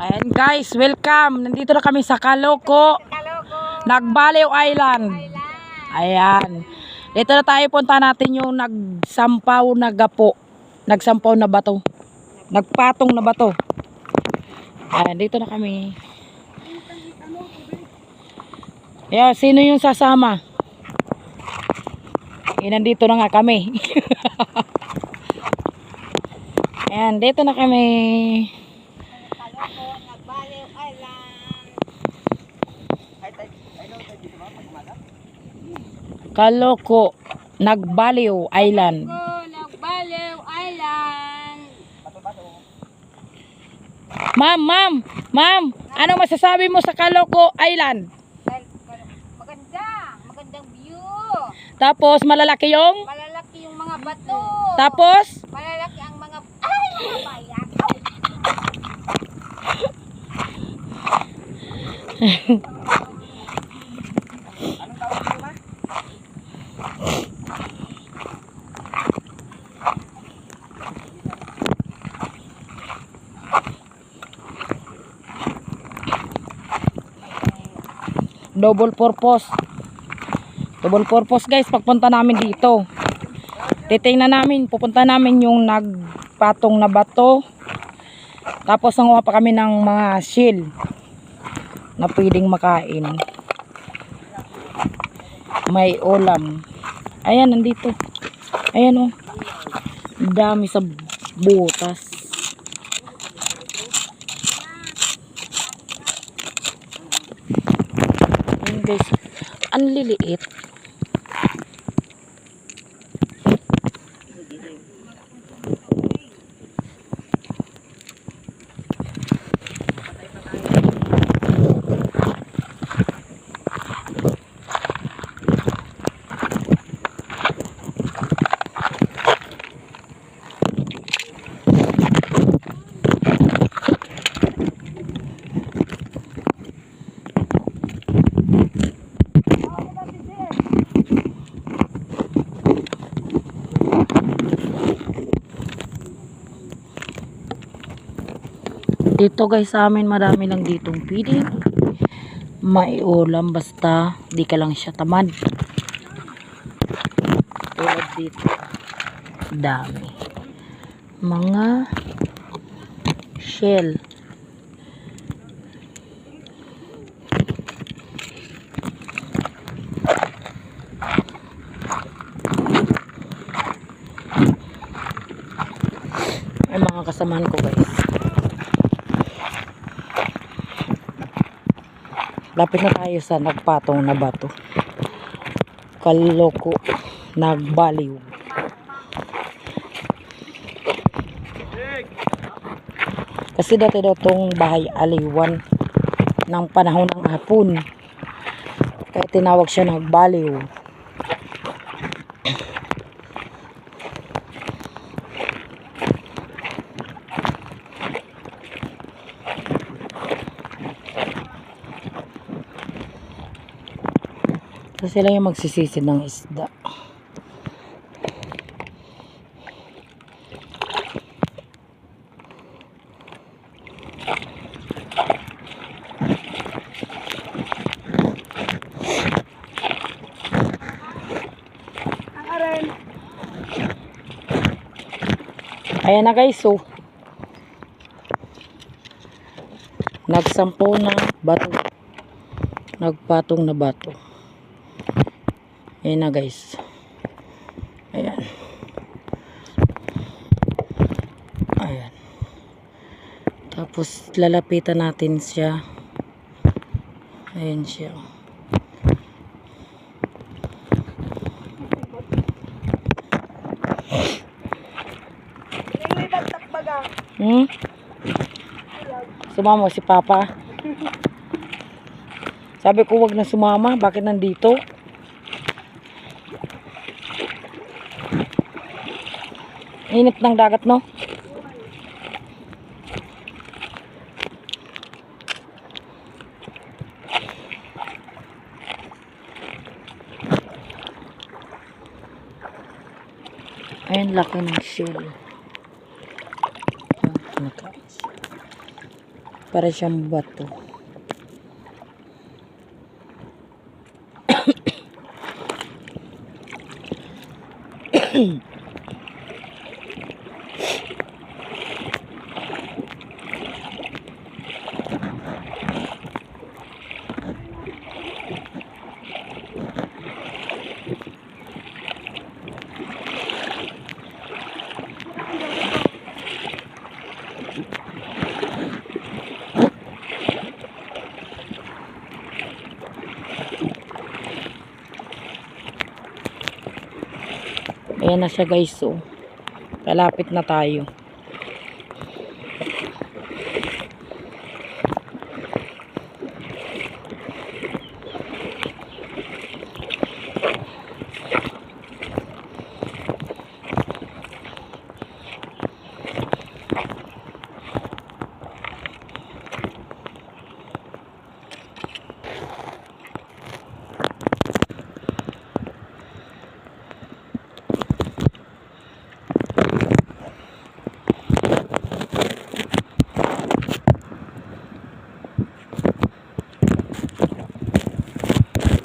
Ayan guys, welcome. Nandito na kami sa Caloocan, Nagbaliw Island. Ayan. Dito na tayo, punta natin yung nagsampaw na gapo. Nagsampaw na bato. Nagpatong na bato. Ayan, dito na kami. Ayan, sino yung sasama? Ayan, nandito na nga kami. Ayan, dito na kami. Caloocan, Nagbaliw Island. Nagbaliw Island. Ma'am, ano masasabi mo sa Caloocan Island? Magandang view. Tapos malalaki yung? Malalaki yung mga bato. Tapos? Malalaki ang mga mga bayak. Double purpose. Double purpose guys, pagpunta namin dito. Titingnan namin, pupunta namin yung nagpatong na bato. Tapos nanguha pa kami ng mga shell na pwedeng makain. May ulam. Ayan, nandito. Ayan oh. Dami sa butas. Ayan guys. Ang liliit. Dito guys sa amin marami lang ditong pwedeng maiulam basta di ka lang siya tamad. Tulad dito. Dami. Mga shell. Ay mga kasamahan ko guys. Lapit na tayo sa nagpatong na bato. Caloocan, Nagbaliw. Kasi dati daw tong bahay aliwan ng panahon ng hapon. Kaya tinawag siya Nagbaliw. So sila yung magsisisid ng isda. Ayan na guys, so nagsampo na bato. Nagpatong na bato. Ayan na guys. Ayan. Ayan. Tapos lalapitan natin siya. Ayan siya. Sumama si Papa. Sabi ko wag na sumama. Bakit nandito? Init ng dagat, no? Ayan, laki ng shell. Para siyang bato. Ayan na siya guys, so kalapit na tayo.